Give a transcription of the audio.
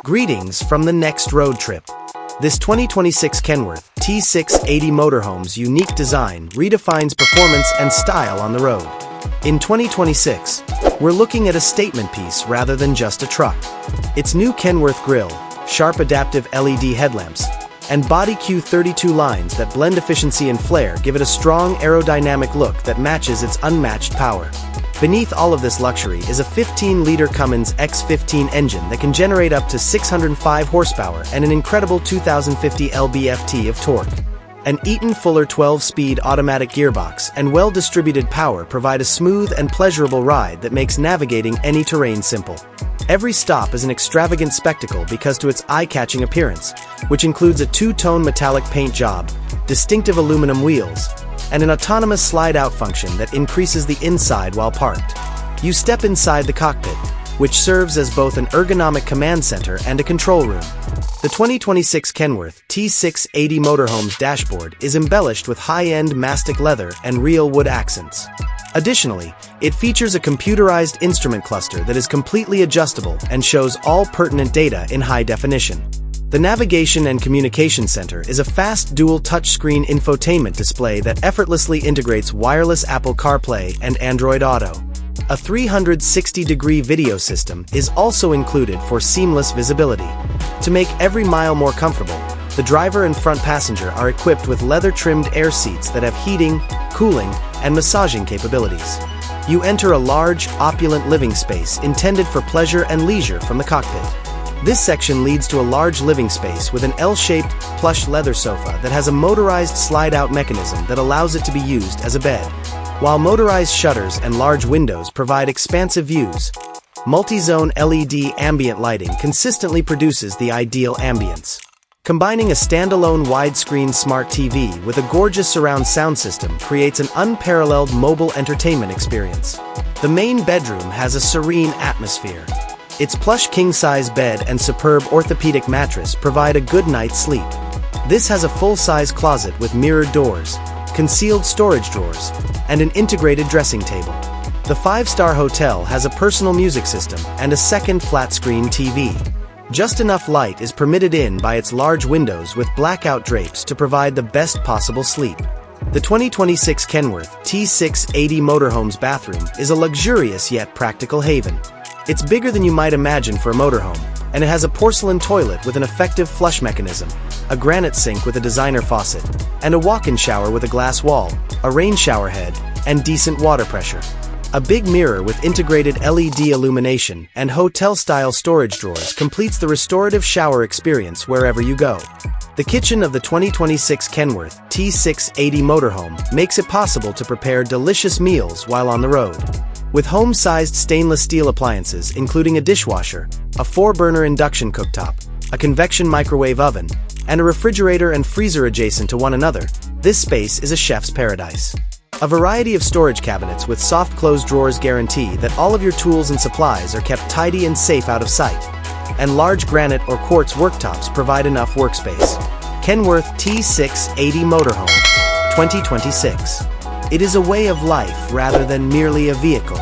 Greetings from the next road trip. This 2026 Kenworth T680 Motorhome's unique design redefines performance and style on the road. In 2026, we're looking at a statement piece rather than just a truck. Its new Kenworth grille, sharp adaptive LED headlamps, and body Q32 lines that blend efficiency and flair give it a strong aerodynamic look that matches its unmatched power. Beneath all of this luxury is a 15-liter Cummins X15 engine that can generate up to 605 horsepower and an incredible 2050 lb-ft of torque. An Eaton Fuller 12-speed automatic gearbox and well-distributed power provide a smooth and pleasurable ride that makes navigating any terrain simple. Every stop is an extravagant spectacle because to its eye-catching appearance, which includes a two-tone metallic paint job, distinctive aluminum wheels, and an autonomous slide-out function that increases the inside while parked. You step inside the cockpit, which serves as both an ergonomic command center and a control room. The 2026 Kenworth T680 Motorhome's dashboard is embellished with high-end mastic leather and real wood accents. Additionally, it features a computerized instrument cluster that is completely adjustable and shows all pertinent data in high definition. The Navigation and Communication Center is a fast dual touchscreen infotainment display that effortlessly integrates wireless Apple CarPlay and Android Auto. A 360-degree video system is also included for seamless visibility. To make every mile more comfortable, the driver and front passenger are equipped with leather-trimmed air seats that have heating, cooling, and massaging capabilities. You enter a large, opulent living space intended for pleasure and leisure from the cockpit. This section leads to a large living space with an L-shaped, plush leather sofa that has a motorized slide-out mechanism that allows it to be used as a bed. While motorized shutters and large windows provide expansive views, multi-zone LED ambient lighting consistently produces the ideal ambience. Combining a standalone widescreen smart TV with a gorgeous surround sound system creates an unparalleled mobile entertainment experience. The main bedroom has a serene atmosphere. Its plush king-size bed and superb orthopedic mattress provide a good night's sleep. This has a full-size closet with mirrored doors, concealed storage drawers, and an integrated dressing table. The five-star hotel has a personal music system and a second flat-screen TV. Just enough light is permitted in by its large windows with blackout drapes to provide the best possible sleep. The 2026 Kenworth T680 Motorhome's bathroom is a luxurious yet practical haven. It's bigger than you might imagine for a motorhome, and it has a porcelain toilet with an effective flush mechanism, a granite sink with a designer faucet, and a walk-in shower with a glass wall, a rain shower head, and decent water pressure. A big mirror with integrated LED illumination and hotel-style storage drawers completes the restorative shower experience wherever you go. The kitchen of the 2026 Kenworth T680 Motorhome makes it possible to prepare delicious meals while on the road. With home-sized stainless steel appliances including a dishwasher, a 4-burner induction cooktop, a convection microwave oven, and a refrigerator and freezer adjacent to one another, this space is a chef's paradise. A variety of storage cabinets with soft close drawers guarantee that all of your tools and supplies are kept tidy and safe out of sight. And large granite or quartz worktops provide enough workspace. Kenworth T680 Motorhome 2026. It is a way of life rather than merely a vehicle.